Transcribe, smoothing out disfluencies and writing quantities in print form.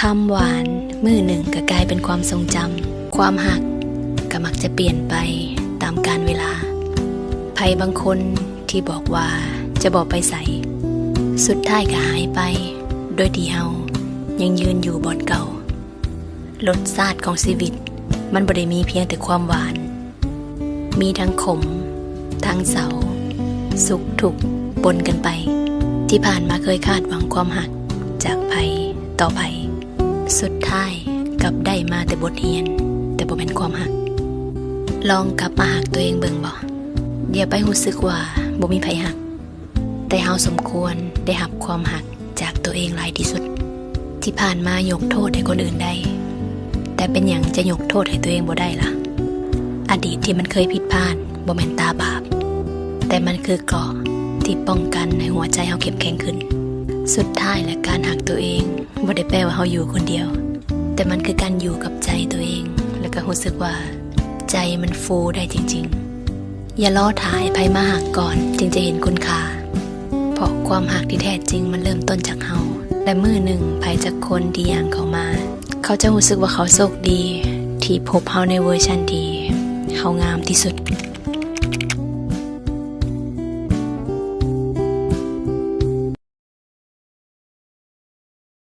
คำหวานมื้อหนึ่งก็กลายเป็นความทรงจำความหักก็มักจะเปลี่ยนไปตามกาลเวลาไผบางคนที่บอกว่าจะบอกไปใส่สุดท้ายก็หายไปโดยที่เฮายังยืนอยู่บอนเก่ารสชาติของชีวิตมันบ่ได้มีเพียงแต่ความหวานมีทั้งขมทั้งเศร้าสุขทุกข์ปนกันไปที่ผ่านมาเคยคาดหวังความหักจากไผต่อไผสุดท้ายกลับได้มาแต่บทเรียนแต่บ่เป็นความหักลองกลับมาหักตัวเองเบิ่งบ่อย่าไปรู้สึกว่าบ่มีไผหักแต่เฮาสมควรได้รับความหักจากตัวเองหลายที่สุดที่ผ่านมายกโทษให้คนอื่นได้แต่เป็นหยังจะยกโทษให้ตัวเองบ่ได้ล่ะอดีตที่มันเคยผิดพลาดบ่แม่นตาบาปแต่มันคือเกราะที่ป้องกันให้หัวใจเฮาเข้มแข็งขึ้นสุดท้ายและการหักตัวเองบ่ได้แปลว่าเฮาอยู่คนเดียวแต่มันคือการอยู่กับใจตัวเองแล้วก็รู้สึกว่าใจมันฟูได้จริงๆอย่ารอถ่ายไผมาหักก่อนจึงจะเห็นคุณค่าเพราะความหักที่แท้จริงมันเริ่มต้นจากเฮาและมื้อหนึ่งไผจักคนที่ย่างเข้ามาเขาจะรู้สึกว่าเขาโชคดีที่พบเฮาในเวอร์ชันที่เฮางามที่สุด